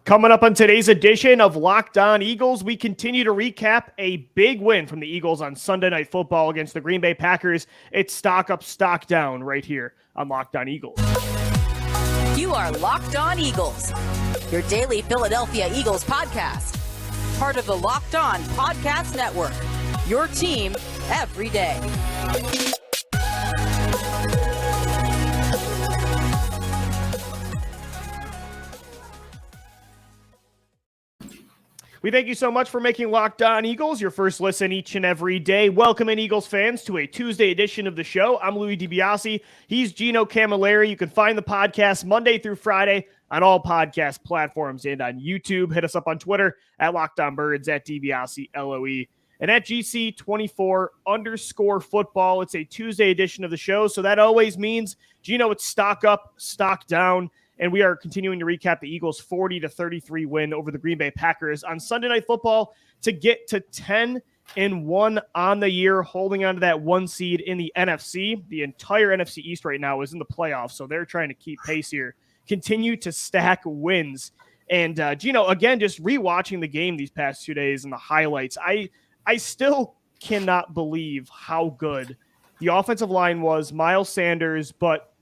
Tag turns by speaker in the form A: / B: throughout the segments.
A: Coming up on today's edition of Locked On Eagles, we continue to recap a big win from the Eagles on Sunday Night Football against the Green Bay Packers. It's stock up, stock down right here on Locked On Eagles.
B: You are Locked On Eagles, your daily Philadelphia Eagles podcast. Part of the Locked On Podcast Network, your team every day.
A: We thank you so much for making Locked On Eagles your first listen each and every day. Welcome in, Eagles fans, to a Tuesday edition of the show. I'm Louis DiBiase. He's Gino Camilleri. You can find the podcast Monday through Friday on all podcast platforms and on YouTube. Hit us up on Twitter at Locked On Birds, at DiBiase LOE, and at GC24_football. It's a Tuesday edition of the show, so that always means, Gino, it's stock up, stock down. And we are continuing to recap the Eagles' 40-33 win over the Green Bay Packers on Sunday Night Football to get to 10-1 on the year, holding on to that one seed in the NFC. The entire NFC East right now is in the playoffs, so they're trying to keep pace here, continue to stack wins. And, Gino, again, just rewatching the game these past 2 days and the highlights, I still cannot believe how good the offensive line was. Miles Sanders,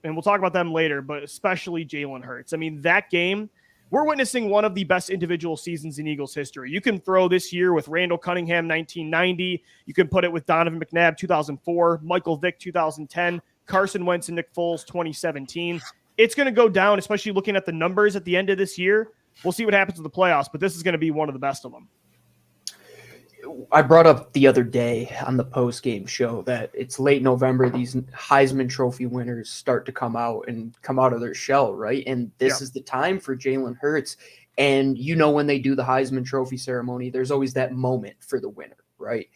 A: and we'll talk about them later, but especially Jalen Hurts. I mean, that game, we're witnessing one of the best individual seasons in Eagles history. You can throw this year with Randall Cunningham, 1990. You can put it with Donovan McNabb, 2004, Michael Vick, 2010, Carson Wentz and Nick Foles, 2017. It's going to go down, especially looking at the numbers at the end of this year. We'll see what happens with the playoffs, but this is going to be one of the best of them.
C: I brought up the other day on the post-game show that it's late November. These Heisman Trophy winners start to come out of their shell, right? And this is the time for Jalen Hurts. And when they do the Heisman Trophy ceremony, there's always that moment for the winner, right?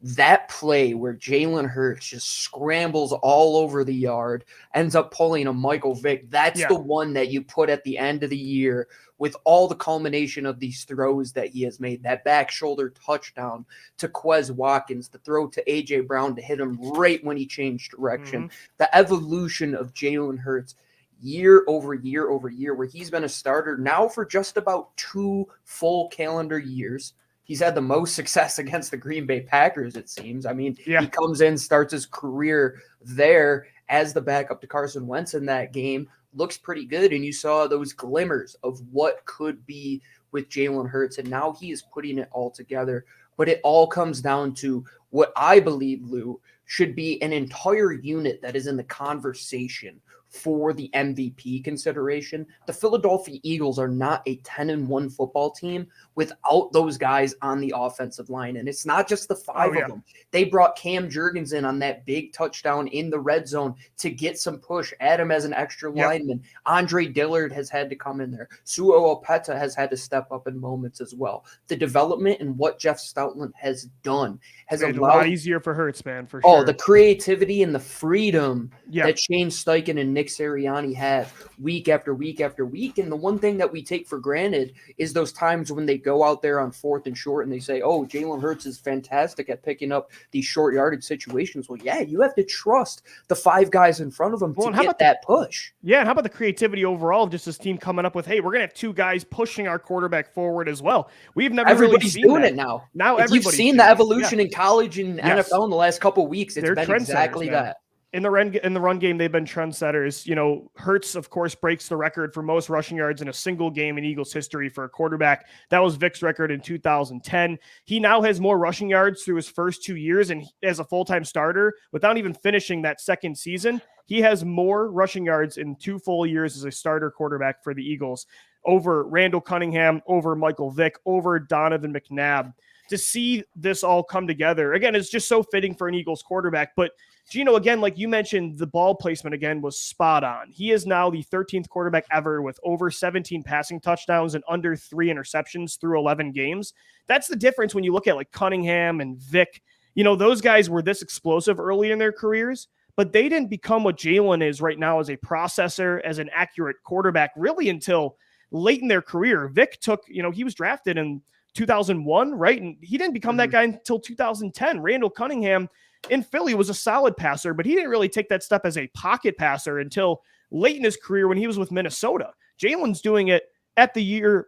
C: That play where Jalen Hurts just scrambles all over the yard, ends up pulling a Michael Vick, that's the one that you put at the end of the year with all the culmination of these throws that he has made. That back shoulder touchdown to Quez Watkins, the throw to A.J. Brown to hit him right when he changed direction. The evolution of Jalen Hurts year over year over year, where he's been a starter now for just about 2 full calendar years. He's had the most success against the Green Bay Packers, it seems. I mean, he comes in, starts his career there as the backup to Carson Wentz in that game, looks pretty good, and you saw those glimmers of what could be with Jalen Hurts, and now he is putting it all together. But it all comes down to what I believe, Lou, should be an entire unit that is in the conversation for the MVP consideration. The Philadelphia Eagles are not a 10-1 football team without those guys on the offensive line. And it's not just the 5 of them. They brought Cam Jurgens in on that big touchdown in the red zone to get some push, add him as an extra lineman. Andre Dillard has had to come in there. Suo Opeta has had to step up in moments as well. The development and what Jeff Stoutland has done has
A: made
C: allowed
A: a lot easier for Hurts, man, for sure.
C: The creativity and the freedom that Shane Steichen and Nick Sirianni have week after week after week. And the one thing that we take for granted is those times when they go out there on 4th and short and they say, oh, Jalen Hurts is fantastic at picking up these short yardage situations. Well, you have to trust the 5 guys in front of them to get that push.
A: Yeah, and how about the creativity overall of just this team coming up with, hey, we're going to have 2 guys pushing our quarterback forward as well. We've never
C: Everybody's
A: really seen
C: doing
A: that.
C: it now.
A: Now
C: you've seen the evolution in college and NFL in the last couple of weeks. It's
A: They're
C: been exactly that.
A: In the run game, they've been trendsetters. Hurts, of course, breaks the record for most rushing yards in a single game in Eagles history for a quarterback. That was Vick's record in 2010. He now has more rushing yards through his first 2 years, and as a full-time starter, without even finishing that second season, he has more rushing yards in 2 full years as a starter quarterback for the Eagles over Randall Cunningham, over Michael Vick, over Donovan McNabb. To see this all come together, again, it's just so fitting for an Eagles quarterback. But Gino, again, like you mentioned, the ball placement again was spot on. He is now the 13th quarterback ever with over 17 passing touchdowns and under 3 interceptions through 11 games. That's the difference when you look at like Cunningham and Vick. Those guys were this explosive early in their careers, but they didn't become what Jalen is right now as a processor, as an accurate quarterback, really until late in their career. Vick took, he was drafted in 2001, right? And he didn't become that guy until 2010. Randall Cunningham in Philly was a solid passer, but he didn't really take that step as a pocket passer until late in his career when he was with Minnesota. Jalen's doing it at the year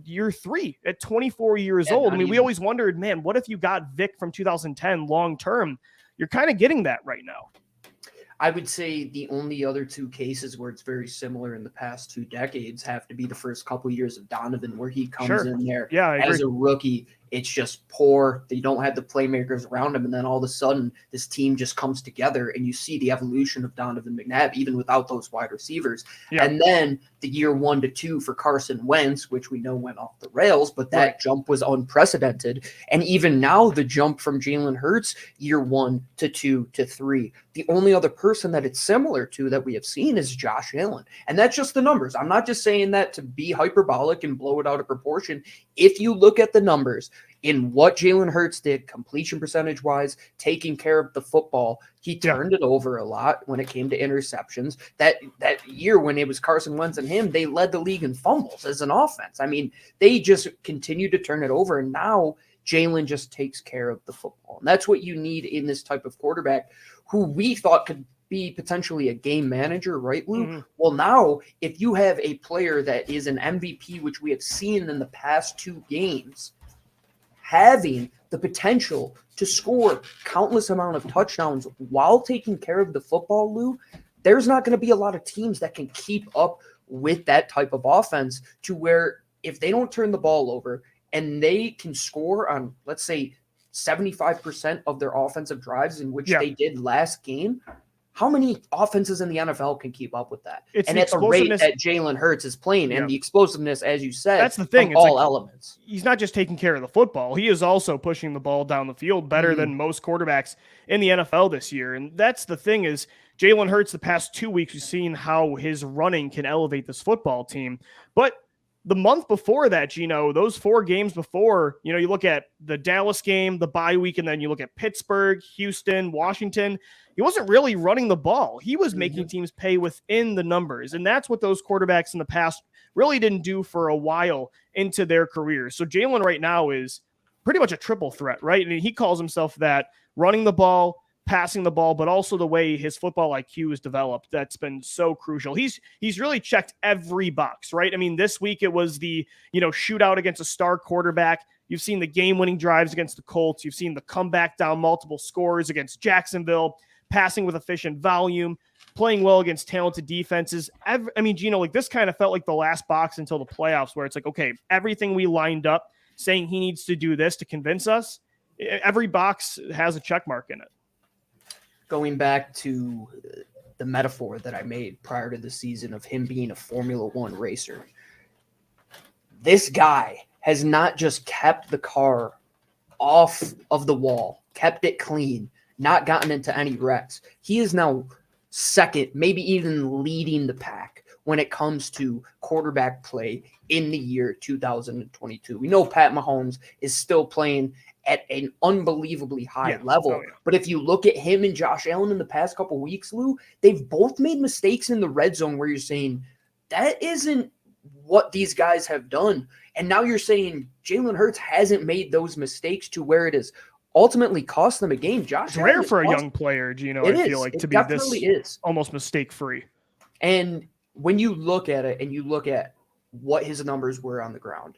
A: year 3 at 24 years
C: Yeah,
A: old.
C: not
A: I mean, we
C: even.
A: always wondered, man, what if you got Vick from 2010 long term? You're kind of getting that right now.
C: I would say the only other two cases where it's very similar in the past 2 decades have to be the first couple years of Donovan, where he comes in there as a rookie. It's just poor. They don't have the playmakers around him. And then all of a sudden, this team just comes together, and you see the evolution of Donovan McNabb, even without those wide receivers. Yeah. And then the year 1 to 2 for Carson Wentz, which we know went off the rails, but that jump was unprecedented. And even now, the jump from Jalen Hurts, year 1 to 2 to 3. The only other person that it's similar to that we have seen is Josh Allen. And that's just the numbers. I'm not just saying that to be hyperbolic and blow it out of proportion. If you look at the numbers, in what Jalen Hurts did, completion percentage-wise, taking care of the football, he turned it over a lot when it came to interceptions. That year when it was Carson Wentz and him, they led the league in fumbles as an offense. I mean, they just continued to turn it over, and now Jalen just takes care of the football. And that's what you need in this type of quarterback who we thought could be potentially a game manager, right, Lou? Mm-hmm. Well, now, if you have a player that is an MVP, which we have seen in the past 2 games, having the potential to score countless amount of touchdowns while taking care of the football, Lou, there's not going to be a lot of teams that can keep up with that type of offense, to where if they don't turn the ball over and they can score on, let's say, 75% of their offensive drives, in which they did last game, how many offenses in the NFL can keep up with that? And at the rate that Jalen Hurts is playing, and the explosiveness, as you said,
A: that's the thing.
C: It's all elements.
A: He's not just taking care of the football. He is also pushing the ball down the field better than most quarterbacks in the NFL this year. And that's the thing is Jalen Hurts, the past 2 weeks, we've seen how his running can elevate this football team. But the month before that, Gino, those 4 games before, you look at the Dallas game, the bye week, and then you look at Pittsburgh, Houston, Washington, he wasn't really running the ball. He was making teams pay within the numbers. And that's what those quarterbacks in the past really didn't do for a while into their careers. So Jalen right now is pretty much a triple threat, right? And he calls himself that, running the ball, passing the ball, but also the way his football IQ is developed. That's been so crucial. He's really checked every box, right? I mean, this week it was the, shootout against a star quarterback. You've seen the game-winning drives against the Colts. You've seen the comeback down multiple scores against Jacksonville, passing with efficient volume, playing well against talented defenses. Gino, this kind of felt like the last box until the playoffs, where it's like, okay, everything we lined up saying he needs to do this to convince us, every box has a check mark in it.
C: Going back to the metaphor that I made prior to the season of him being a Formula One racer, this guy has not just kept the car off of the wall, kept it clean, not gotten into any wrecks. He is now second, maybe even leading the pack when it comes to quarterback play in the year 2022. We know Pat Mahomes is still playing at an unbelievably high level. But if you look at him and Josh Allen in the past couple of weeks, Lou, they've both made mistakes in the red zone where you're saying, that isn't what these guys have done. And now you're saying Jalen Hurts hasn't made those mistakes to where it is ultimately cost them a game.
A: It's rare for a young player, Gino, I feel like, to be this almost mistake-free.
C: And when you look at it and you look at what his numbers were on the ground,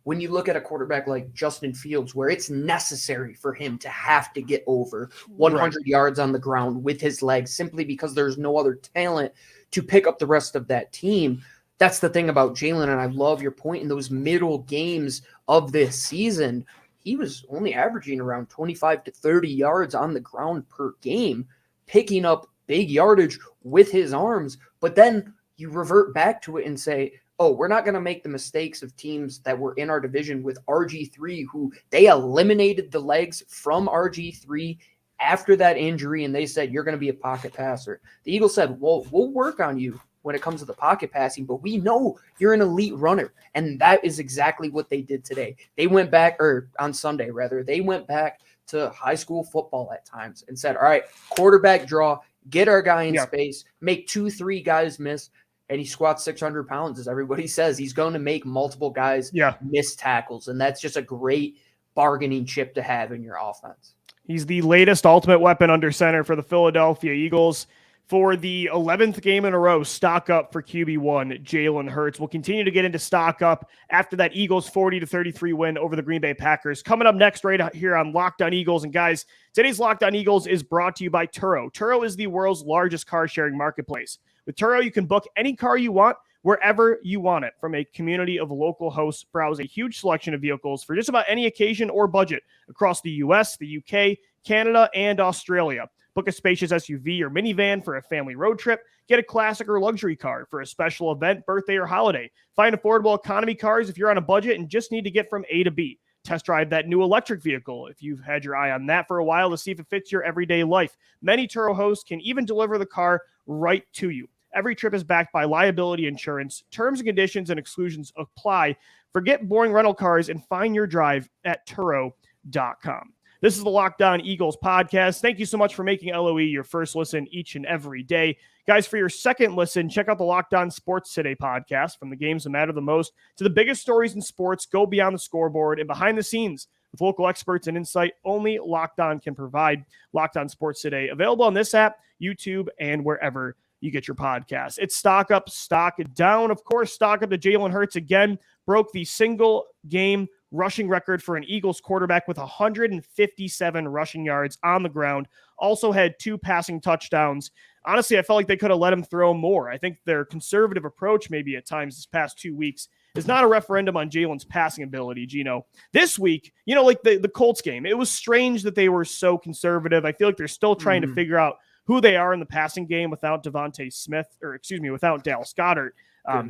C: when you look at a quarterback like Justin Fields, where it's necessary for him to have to get over 100 yards on the ground with his legs simply because there's no other talent to pick up the rest of that team, that's the thing about Jalen. And I love your point in those middle games of this season. He was only averaging around 25 to 30 yards on the ground per game, picking up big yardage with his arms. But then you revert back to it and say, oh, we're not going to make the mistakes of teams that were in our division with RG3, who they eliminated the legs from RG3 after that injury, and they said, you're going to be a pocket passer. The Eagles said, well, we'll work on you when it comes to the pocket passing, but we know you're an elite runner. And that is exactly what they did today. They went back, or on Sunday rather, they went back to high school football at times and said, all right, quarterback draw, get our guy in space, make 2-3 guys miss, and he squats 600 pounds, as everybody says. He's going to make multiple guys miss tackles, and that's just a great bargaining chip to have in your offense.
A: He's the latest ultimate weapon under center for the Philadelphia Eagles. For the 11th game in a row, stock up for QB1 Jalen Hurts. We'll continue to get into stock up after that Eagles 40-33 win over the Green Bay Packers. Coming up next right here on Locked On Eagles. And guys, today's Locked On Eagles is brought to you by Turo. Turo is the world's largest car sharing marketplace. With Turo, you can book any car you want wherever you want it. From a community of local hosts, browse a huge selection of vehicles for just about any occasion or budget across the US, the UK, Canada, and Australia. Book a spacious SUV or minivan for a family road trip. Get a classic or luxury car for a special event, birthday, or holiday. Find affordable economy cars if you're on a budget and just need to get from A to B. Test drive that new electric vehicle if you've had your eye on that for a while to see if it fits your everyday life. Many Turo hosts can even deliver the car right to you. Every trip is backed by liability insurance. Terms and conditions and exclusions apply. Forget boring rental cars and find your drive at Turo.com. This is the Locked On Eagles podcast. Thank you so much for making LOE your first listen each and every day. Guys, for your second listen, check out the Locked On Sports Today podcast. From the games that matter the most to the biggest stories in sports, go beyond the scoreboard and behind the scenes with local experts and insight only Locked On can provide. Locked On Sports Today, available on this app, YouTube, and wherever you get your podcasts. It's stock up, stock down. Of course, stock up to Jalen Hurts again, broke the single game rushing record for an Eagles quarterback with 157 rushing yards on the ground. Also had 2 passing touchdowns. Honestly, I felt like they could have let him throw more. I think their conservative approach maybe at times this past 2 weeks is not a referendum on Jalen's passing ability, Gino. This week, like the Colts game, it was strange that they were so conservative. I feel like they're still trying to figure out who they are in the passing game without without Dallas Goedert,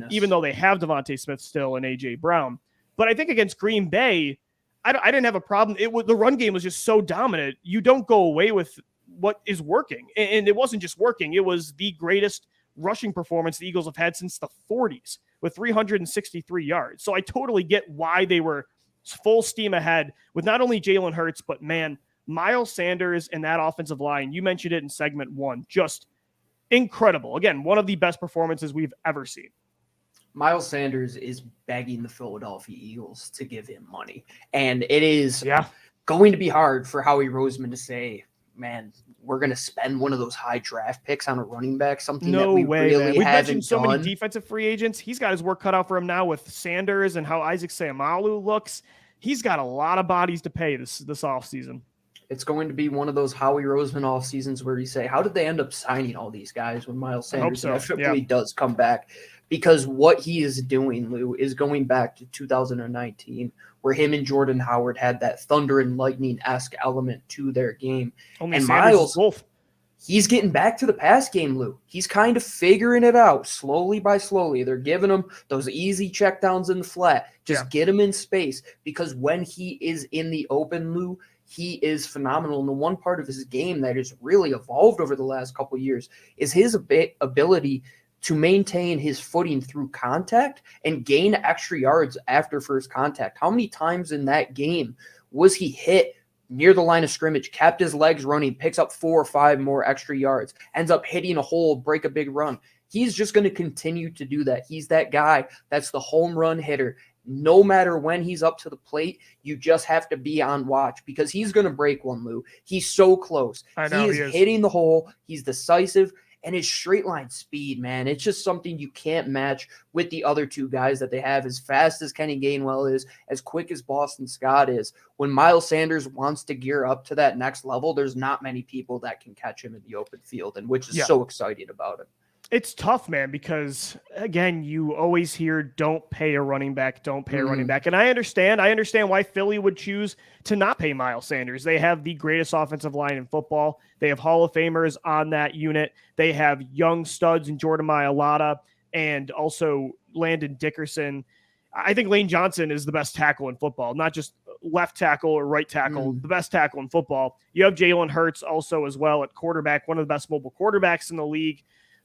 A: even though they have Devontae Smith still and A.J. Brown. But I think against Green Bay, I didn't have a problem. The run game was just so dominant. You don't go away with what is working. And it wasn't just working. It was the greatest rushing performance the Eagles have had since the 40s with 363 yards. So I totally get why they were full steam ahead with not only Jalen Hurts, but man, Miles Sanders and that offensive line. You mentioned it in segment 1. Just incredible. Again, one of the best performances we've ever seen.
C: Miles Sanders is begging the Philadelphia Eagles to give him money. And it is going to be hard for Howie Roseman to say, man, we're going to spend one of those high draft picks on a running back, something that we really
A: We've
C: haven't
A: mentioned so
C: done.
A: Many defensive free agents. He's got his work cut out for him now with Sanders and how Isaac Seumalo looks. He's got a lot of bodies to pay this offseason.
C: It's going to be one of those Howie Roseman off seasons where you say, how did they end up signing all these guys when Miles Sanders inevitably does come back? Because what he is doing, Lou, is going back to 2019, where him and Jordan Howard had that thunder and lightning-esque element to their game.
A: Only
C: and
A: Sanders
C: Miles, he's getting back to the pass game, Lou. He's kind of figuring it out slowly by slowly. They're giving him those easy checkdowns in the flat. Just get him in space, because when he is in the open, Lou, he is phenomenal. And the one part of his game that has really evolved over the last couple of years is his ability to maintain his footing through contact and gain extra yards after first contact. How many times in that game was he hit near the line of scrimmage, kept his legs running, picks up 4 or 5 more extra yards, ends up hitting a hole, break a big run? He's just going to continue to do that. He's that guy that's the home run hitter. No matter when he's up to the plate, you just have to be on watch, because he's going to break one, Lou. He's so close. He is hitting the hole. He's decisive. And his straight line speed, man, it's just something you can't match with the other 2 guys that they have. As fast as Kenny Gainwell is, as quick as Boston Scott is, when Miles Sanders wants to gear up to that next level, there's not many people that can catch him in the open field, and which is so excited about it.
A: It's tough, man, because, again, you always hear don't pay a running back, don't pay a running back. And I understand why Philly would choose to not pay Miles Sanders. They have the greatest offensive line in football. They have Hall of Famers on that unit. They have young studs in Jordan Mailata and also Landon Dickerson. I think Lane Johnson is the best tackle in football, not just left tackle or right tackle, the best tackle in football. You have Jalen Hurts also as well at quarterback, one of the best mobile quarterbacks in the league.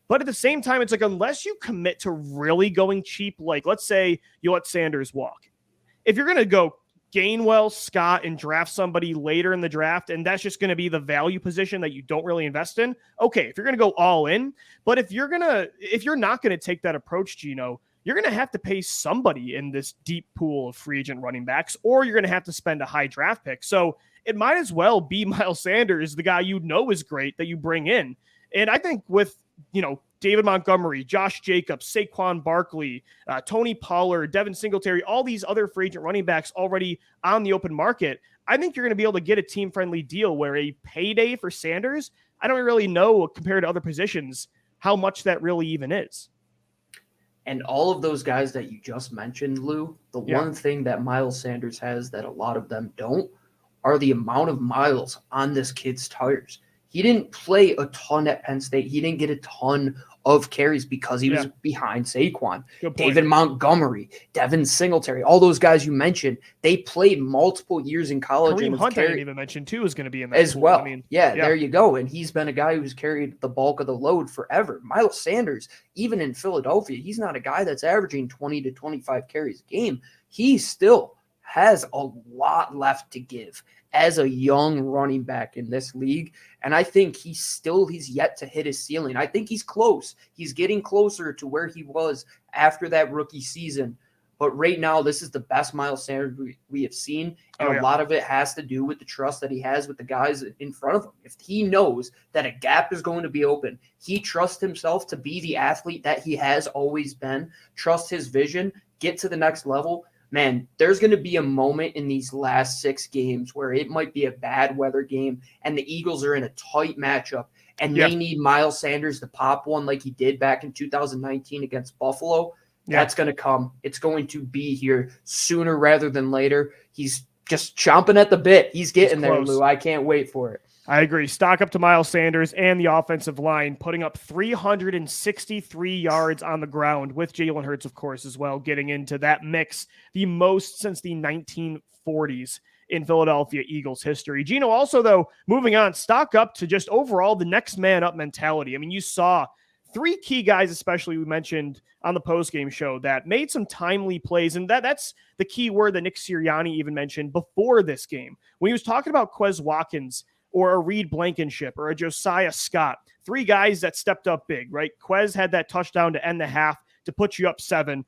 A: But at the same time, it's like, unless you commit to really going cheap, like let's say you let Sanders walk. If you're going to go Gainwell, Scott, and draft somebody later in the draft, and that's just going to be the value position that you don't really invest in, okay, if you're going to go all in. But if you're not going to take that approach, Gino, you're going to have to pay somebody in this deep pool of free agent running backs, or you're going to have to spend a high draft pick. So it might as well be Miles Sanders, the guy you know is great, that you bring in. And I think with David Montgomery, Josh Jacobs, Saquon Barkley, Tony Pollard, Devin Singletary, all these other free agent running backs already on the open market, I think you're going to be able to get a team-friendly deal where a payday for Sanders, I don't really know compared to other positions how much that really even is.
C: And all of those guys that you just mentioned, Lou, the one thing that Miles Sanders has that a lot of them don't are the amount of miles on this kid's tires. He didn't play a ton at Penn State. He didn't get a ton of carries because he was behind Saquon. David Montgomery, Devin Singletary, all those guys you mentioned, they played multiple years in college.
A: Kareem Hunt, I didn't even mention, too, is going to be in that
C: as
A: pool.
C: well. I mean, there you go. And he's been a guy who's carried the bulk of the load forever. Miles Sanders, even in Philadelphia, he's not a guy that's averaging 20 to 25 carries a game. He still has a lot left to give as a young running back in this league. And I think he's yet to hit his ceiling. I think he's close. He's getting closer to where he was after that rookie season. But right now, this is the best Miles Sanders we have seen. And a lot of it has to do with the trust that he has with the guys in front of him. If he knows that a gap is going to be open, he trusts himself to be the athlete that he has always been, trust his vision, get to the next level. Man, there's going to be a moment in these last 6 games where it might be a bad weather game and the Eagles are in a tight matchup and they need Miles Sanders to pop one like he did back in 2019 against Buffalo. That's going to come. It's going to be here sooner rather than later. He's just chomping at the bit. He's getting there, Lou. I can't wait for it.
A: I agree. Stock up to Miles Sanders and the offensive line, putting up 363 yards on the ground with Jalen Hurts, of course, as well, getting into that mix, the most since the 1940s in Philadelphia Eagles history. Gino, also, though, moving on, stock up to just overall the next man up mentality. I mean, you saw 3 key guys, especially we mentioned on the postgame show, that made some timely plays. And that's the key word that Nick Sirianni even mentioned before this game. When he was talking about Quez Watkins or a Reed Blankenship or a Josiah Scott, 3 guys that stepped up big, right? Quez had that touchdown to end the half to put you up 7.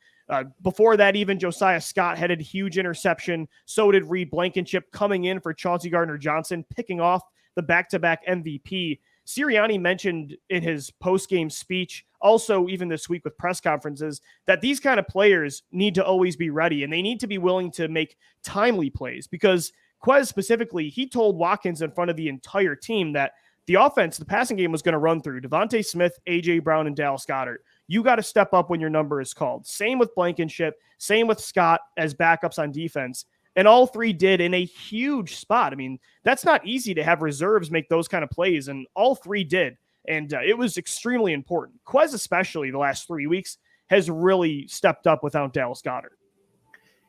A: Before that, even Josiah Scott had a huge interception. So did Reed Blankenship, coming in for Chauncey Gardner-Johnson, picking off the back-to-back MVP. Sirianni mentioned in his post-game speech, also even this week with press conferences, that these kind of players need to always be ready and they need to be willing to make timely plays, because Quez specifically, he told Watkins in front of the entire team that the offense, the passing game, was going to run through Devontae Smith, A.J. Brown, and Dallas Goedert. You got to step up when your number is called. Same with Blankenship, same with Scott as backups on defense. And all 3 did in a huge spot. I mean, that's not easy to have reserves make those kind of plays, and all 3 did. And it was extremely important. Quez, especially the last 3 weeks, has really stepped up without Dallas Goedert.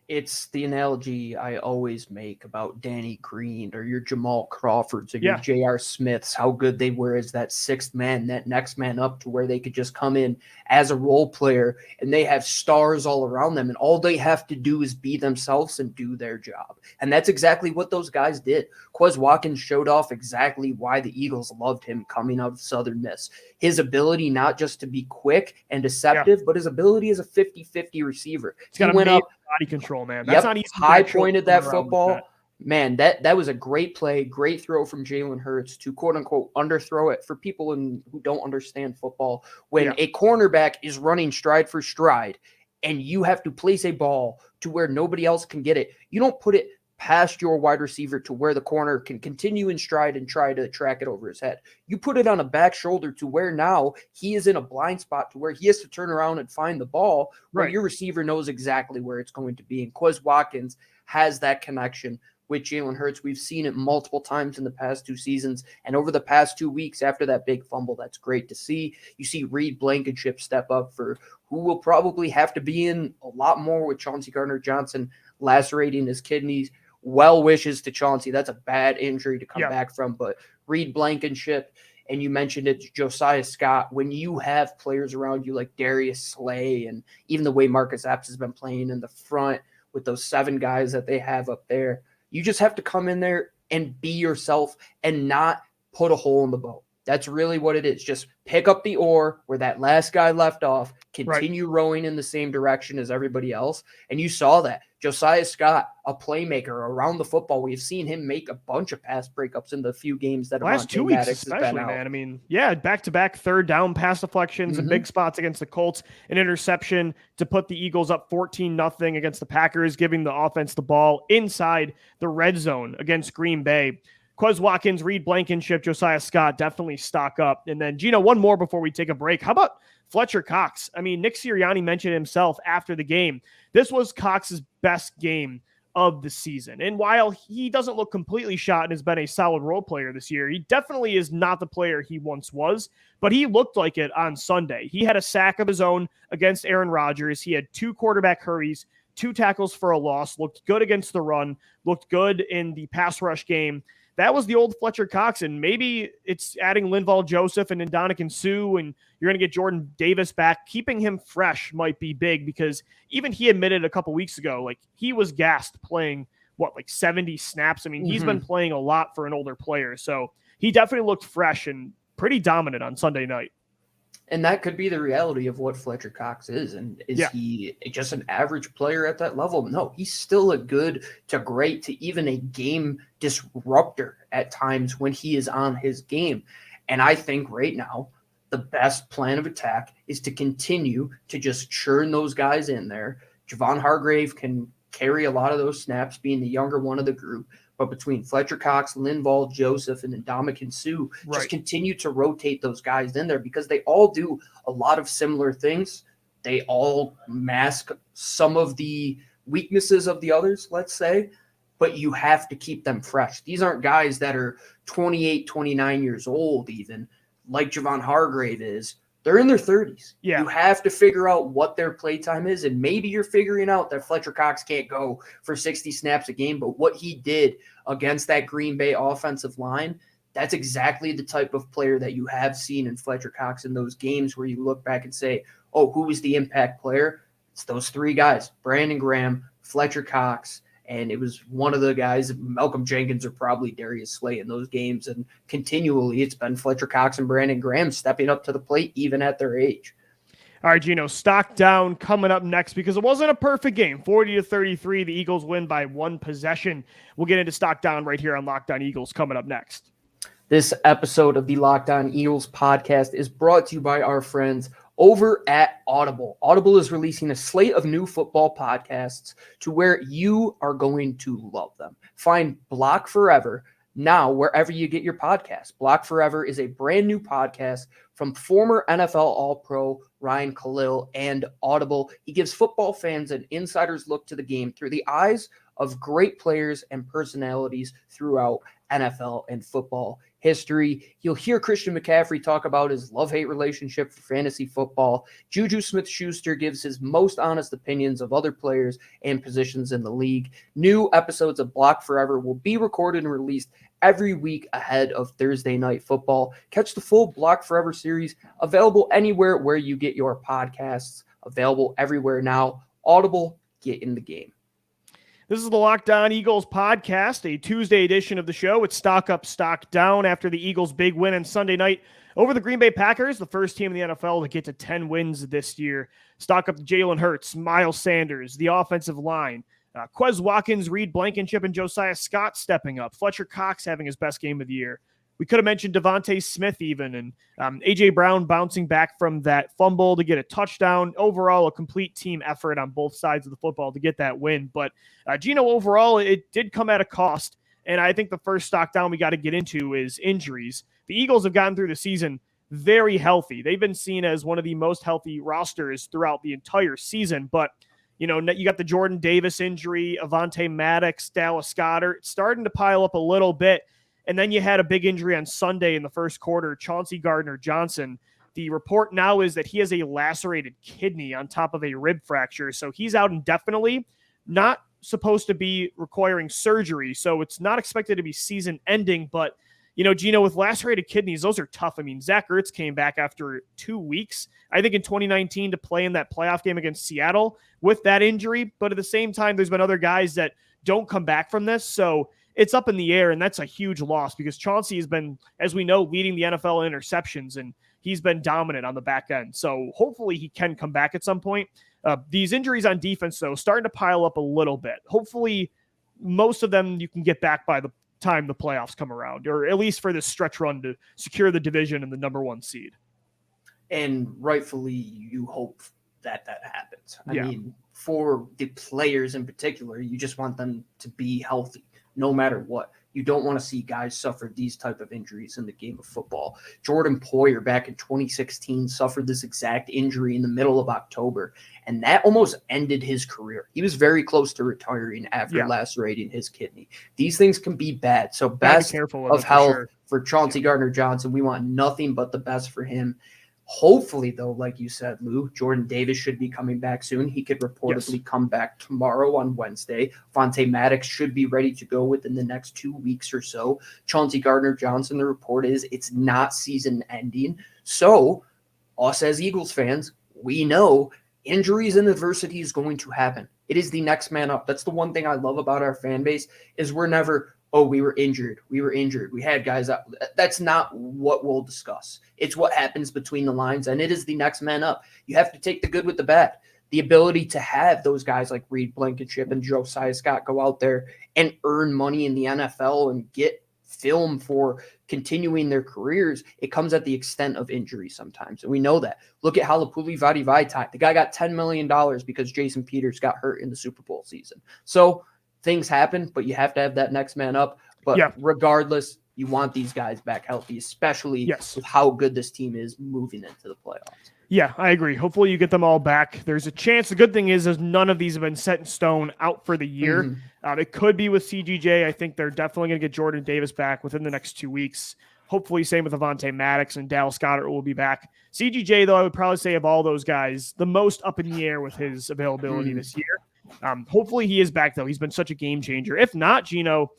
C: It's the analogy I always make about Danny Green or your Jamal Crawfords or your J.R. Smiths, how good they were as that 6th man, that next man up, to where they could just come in as a role player and they have stars all around them and all they have to do is be themselves and do their job. And that's exactly what those guys did. Quez Watkins showed off exactly why the Eagles loved him coming out of Southern Miss. His ability not just to be quick and deceptive, but his ability as a 50-50 receiver.
A: He went up body control, man. That's not easy.
C: High pointed that football. Man, that was a great play, great throw from Jalen Hurts to quote unquote underthrow it. For people who don't understand football, when a cornerback is running stride for stride and you have to place a ball to where nobody else can get it, you don't put it past your wide receiver to where the corner can continue in stride and try to track it over his head. You put it on a back shoulder to where now he is in a blind spot to where he has to turn around and find the ball, where your receiver knows exactly where it's going to be. And Quez Watkins has that connection with Jalen Hurts. We've seen it multiple times in the past 2 seasons. And over the past 2 weeks after that big fumble, that's great to see. You see Reed Blankenship step up for who will probably have to be in a lot more with Chauncey Gardner-Johnson lacerating his kidneys. Well wishes to Chauncey. That's a bad injury to come back from. But Reed Blankenship, and you mentioned it, Josiah Scott, when you have players around you like Darius Slay and even the way Marcus Epps has been playing in the front with those 7 guys that they have up there, you just have to come in there and be yourself and not put a hole in the boat. That's really what it is. Just pick up the oar where that last guy left off, continue rowing in the same direction as everybody else. And you saw that. Josiah Scott, a playmaker around the football. We've seen him make a bunch of pass breakups in the few games that
A: last 2 weeks, especially, man. I mean, yeah, back-to-back third down pass deflections and big spots against the Colts, an interception to put the Eagles up 14-0 against the Packers, giving the offense the ball inside the red zone against Green Bay. Quez Watkins, Reed Blankenship, Josiah Scott definitely stock up. And then, Gino, one more before we take a break. How about Fletcher Cox? I mean, Nick Sirianni mentioned himself after the game. This was Cox's best game of the season. And while he doesn't look completely shot and has been a solid role player this year, he definitely is not the player he once was, but he looked like it on Sunday. He had a sack of his own against Aaron Rodgers. He had 2 quarterback hurries, 2 tackles for a loss, looked good against the run, looked good in the pass rush game. That was the old Fletcher Cox, and maybe it's adding Linval Joseph and Ndamukong Suh, and you're going to get Jordan Davis back. Keeping him fresh might be big, because even he admitted a couple weeks ago, like, he was gassed playing, 70 snaps? I mean, he's been playing a lot for an older player, so he definitely looked fresh and pretty dominant on Sunday night.
C: And that could be the reality of what Fletcher Cox is. And is he just an average player at that level? No, he's still a good to great to even a game disruptor at times when he is on his game. And I think right now, the best plan of attack is to continue to just churn those guys in there. Javon Hargrave can carry a lot of those snaps, being the younger one of the group. But between Fletcher Cox, Linval Joseph, and Ndamukong Suh, just continue to rotate those guys in there, because they all do a lot of similar things. They all mask some of the weaknesses of the others, let's say, but you have to keep them fresh. These aren't guys that are 28, 29 years old even, like Javon Hargrave is. They're in their 30s. Yeah. You have to figure out what their playtime is, and maybe you're figuring out that Fletcher Cox can't go for 60 snaps a game, but what he did against that Green Bay offensive line, that's exactly the type of player that you have seen in Fletcher Cox in those games where you look back and say, oh, who was the impact player? It's those 3 guys, Brandon Graham, Fletcher Cox, and it was one of the guys, Malcolm Jenkins or probably Darius Slay in those games. And continually, it's been Fletcher Cox and Brandon Graham stepping up to the plate, even at their age.
A: All right, Gino, stock down coming up next, because it wasn't a perfect game. 40-33, the Eagles win by 1 possession. We'll get into stock down right here on Locked On Eagles coming up next.
C: This episode of the Locked On Eagles podcast is brought to you by our friends over at Audible. Audible is releasing a slate of new football podcasts to where you are going to love them. Find Block Forever now wherever you get your podcasts. Block Forever is a brand new podcast from former NFL All-Pro Ryan Khalil and Audible. He gives football fans an insider's look to the game through the eyes of great players and personalities throughout NFL and football history. You'll hear Christian McCaffrey talk about his love-hate relationship for fantasy football. Juju Smith-Schuster gives his most honest opinions of other players and positions in the league. New episodes of Block Forever will be recorded and released every week ahead of Thursday Night Football. Catch the full Block Forever series, available anywhere where you get your podcasts, available everywhere now. Audible, get in the game.
A: This is the Locked On Eagles podcast, a Tuesday edition of the show. It's stock up, stock down after the Eagles' big win on Sunday night over the Green Bay Packers, the first team in the NFL to get to 10 wins this year. Stock up Jalen Hurts, Miles Sanders, the offensive line, Quez Watkins, Reed Blankenship, and Josiah Scott stepping up. Fletcher Cox having his best game of the year. We could have mentioned Devontae Smith even, and A.J. Brown bouncing back from that fumble to get a touchdown. Overall, a complete team effort on both sides of the football to get that win. But, Gino, overall, it did come at a cost, and I think the first stock down we got to get into is injuries. The Eagles have gotten through the season very healthy. They've been seen as one of the most healthy rosters throughout the entire season, but you know, you got the Jordan Davis injury, Avonte Maddox, Dallas Goedert, starting to pile up a little bit. And then you had a big injury on Sunday in the first quarter, Chauncey Gardner-Johnson. The report now is that he has a lacerated kidney on top of a rib fracture. So he's out indefinitely, not supposed to be requiring surgery. So it's not expected to be season ending. But, you know, Gino, with lacerated kidneys, those are tough. I mean, Zach Ertz came back after 2 weeks, I think in 2019, to play in that playoff game against Seattle with that injury. But at the same time, there's been other guys that don't come back from this. So it's up in the air, and that's a huge loss because Chauncey has been, as we know, leading the NFL in interceptions. And, he's been dominant on the back end. So hopefully he can come back at some point. These injuries on defense, though, starting to pile up a little bit. Hopefully most of them you can get back by the time the playoffs come around, or at least for this stretch run to secure the division and the number 1 seed.
C: And rightfully, you hope that happens. I mean, for the players in particular, you just want them to be healthy no matter what. You don't want to see guys suffer these type of injuries in the game of football. Jordan Poyer back in 2016 suffered this exact injury in the middle of October, and that almost ended his career. He was very close to retiring after lacerating his kidney. These things can be bad. So best of health for Chauncey Gardner-Johnson. We want nothing but the best for him. Hopefully, though, like you said, Lou, Jordan Davis should be coming back soon. He could reportedly come back tomorrow on Wednesday. Vontae Maddox should be ready to go within the next 2 weeks or so. Chauncey Gardner-Johnson, the report is it's not season ending. So us as Eagles fans, we know injuries and adversity is going to happen. It is the next man up. That's the one thing I love about our fan base is we're never – oh, we were injured. We had guys out. That's not what we'll discuss. It's what happens between the lines, and it is the next man up. You have to take the good with the bad. The ability to have those guys like Reed Blankenship and Josiah Scott go out there and earn money in the NFL and get film for continuing their careers, it comes at the extent of injury sometimes. And we know that. Look at Halapuli Vaitai. The guy got $10 million because Jason Peters got hurt in the Super Bowl season. So things happen, but you have to have that next man up. But regardless, you want these guys back healthy, especially with how good this team is moving into the playoffs.
A: Yeah, I agree. Hopefully you get them all back. There's a chance. The good thing is none of these have been set in stone out for the year. It could be with CGJ. I think they're definitely going to get Jordan Davis back within the next 2 weeks. Hopefully same with Avonte Maddox, and Dallas Goedert will be back. CGJ, though, I would probably say of all those guys, the most up in the air with his availability this year. Hopefully he is back, though. He's been such a game changer. If not, Gino,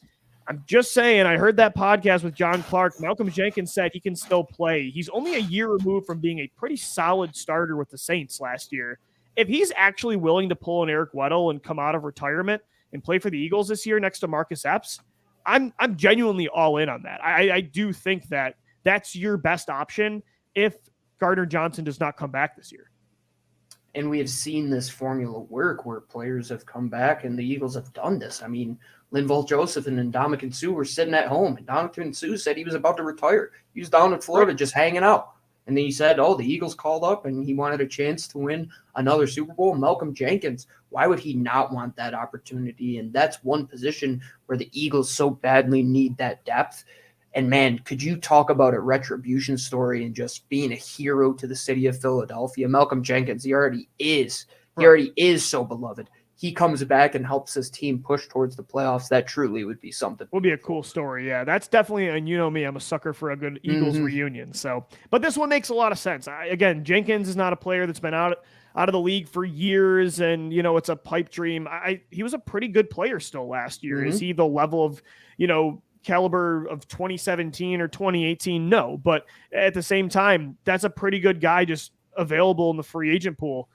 A: I'm just saying, I heard that podcast with John Clark. Malcolm Jenkins said he can still play. He's only a year removed from being a pretty solid starter with the Saints last year. If he's actually willing to pull an Eric Weddle and come out of retirement and play for the Eagles this year next to Marcus Epps, I'm genuinely all in on that. I do think that that's your best option if Gardner-Johnson does not come back this year.
C: And we have seen this formula work where players have come back and the Eagles have done this. I mean, Linval Joseph and Ndamukong Suh were sitting at home, and Ndamukong Suh said he was about to retire. He was down in Florida just hanging out. And then he said, the Eagles called up and he wanted a chance to win another Super Bowl. Malcolm Jenkins, why would he not want that opportunity? And that's one position where the Eagles so badly need that depth. And, man, could you talk about a retribution story and just being a hero to the city of Philadelphia? Malcolm Jenkins, he already is so beloved. He comes back and helps his team push towards the playoffs. That truly would be something.
A: Would be a cool story. Yeah, that's definitely, and you know me, I'm a sucker for a good Eagles reunion. So, but this one makes a lot of sense. Again, Jenkins is not a player that's been out of the league for years, and, it's a pipe dream. He was a pretty good player still last year. Is he the level of, caliber of 2017 or 2018? No, but at the same time, that's a pretty good guy just available in the free agent pool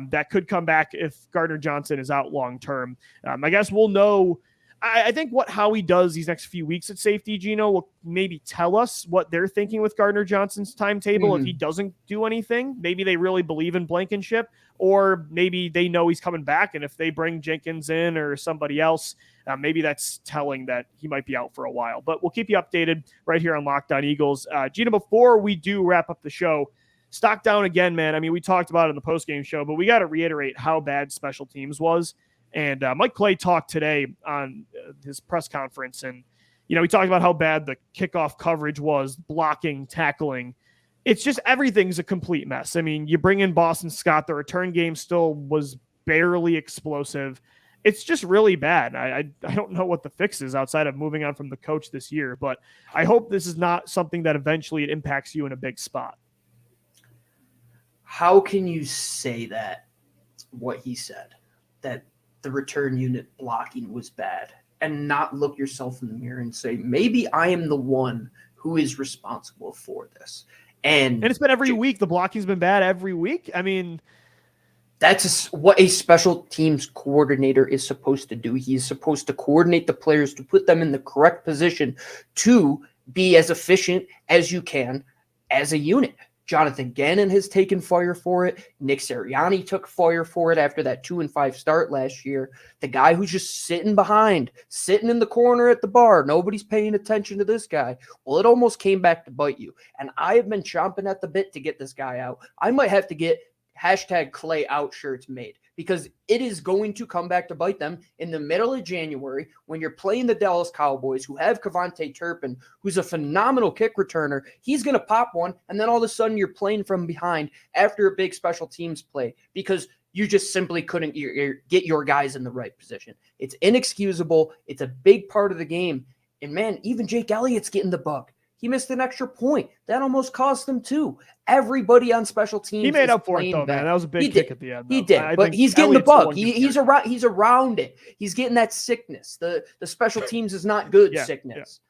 A: that could come back if Gardner-Johnson is out long term. I guess we'll know. I think how he does these next few weeks at safety, Gino, will maybe tell us what they're thinking with Gardner-Johnson's timetable. If he doesn't do anything, maybe they really believe in Blankenship, or maybe they know he's coming back, and if they bring Jenkins in or somebody else, maybe that's telling that he might be out for a while. But we'll keep you updated right here on Locked On Eagles. Gino, before we do wrap up the show, stock down again, man. I mean, we talked about it in the postgame show, but we got to reiterate how bad special teams was. And Mike Clay talked today on his press conference, and, he talked about how bad the kickoff coverage was, blocking, tackling. It's just everything's a complete mess. I mean, you bring in Boston Scott, the return game still was barely explosive. It's just really bad. I don't know what the fix is outside of moving on from the coach this year, but I hope this is not something that eventually it impacts you in a big spot.
C: How can you say that, what he said, that the return unit blocking was bad, and not look yourself in the mirror and say, maybe I am the one who is responsible for this? And
A: it's been every week. The blocking's been bad every week. I mean,
C: that's what a special teams coordinator is supposed to do. He is supposed to coordinate the players to put them in the correct position to be as efficient as you can as a unit. Jonathan Gannon has taken fire for it. Nick Sirianni took fire for it after that 2-5 start last year. The guy who's just sitting behind, sitting in the corner at the bar. Nobody's paying attention to this guy. Well, it almost came back to bite you. And I have been chomping at the bit to get this guy out. I might have to get #ClayOut shirts made because it is going to come back to bite them in the middle of January when you're playing the Dallas Cowboys, who have Kevontae Turpin, who's a phenomenal kick returner. He's going to pop one, and then all of a sudden you're playing from behind after a big special teams play because you just simply couldn't get your guys in the right position. It's inexcusable. It's a big part of the game. And, man, even Jake Elliott's getting the bug. He missed an extra point. That almost cost them too. Everybody on special teams.
A: He made up for it, though, man. That was a big kick at the end. Though.
C: He did, but he's getting the bug. He's around it. He's getting that sickness. The special teams is not good sickness.
A: Yeah.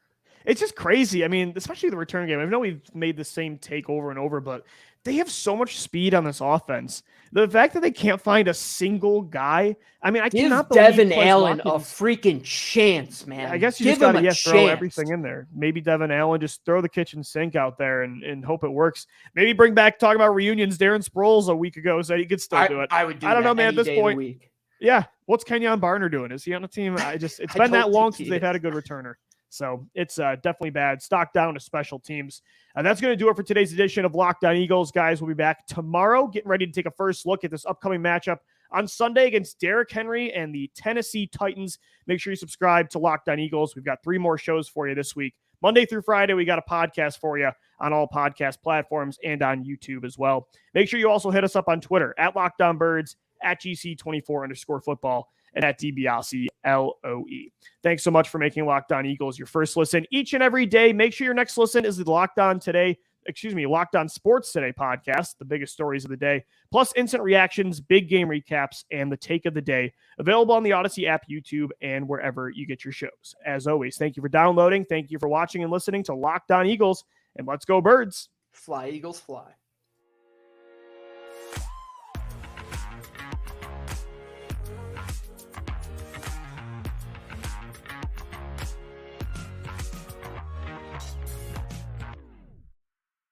A: It's just crazy. I mean, especially the return game. I know we've made the same take over and over, but they have so much speed on this offense. The fact that they can't find a single guy. I mean, I cannot believe
C: Devin Allen a freaking chance, man.
A: Yeah, I guess you just got to throw everything in there. Maybe Devin Allen, just throw the kitchen sink out there and hope it works. Maybe bring back talking about reunions. Darren Sproles a week ago said he could still do it.
C: I would do
A: I don't
C: that
A: know, man, at this point. Yeah. What's Kenyon Barner doing? Is he on the team? It's been that long since they've had a good returner. So it's definitely bad. Stock down to special teams. And that's going to do it for today's edition of Locked On Eagles. Guys, we'll be back tomorrow, getting ready to take a first look at this upcoming matchup on Sunday against Derrick Henry and the Tennessee Titans. Make sure you subscribe to Locked On Eagles. We've got 3 more shows for you this week. Monday through Friday, we got a podcast for you on all podcast platforms and on YouTube as well. Make sure you also hit us up on Twitter at Locked On Birds, at GC24_football, and at DBLCLOE. Thanks so much for making Locked On Eagles your first listen each and every day. Make sure your next listen is the Locked On Sports Today podcast, the biggest stories of the day, plus instant reactions, big game recaps, and the take of the day. Available on the Odyssey app, YouTube, and wherever you get your shows. As always, thank you for downloading. Thank you for watching and listening to Locked On Eagles, and let's go Birds.
C: Fly, Eagles, fly.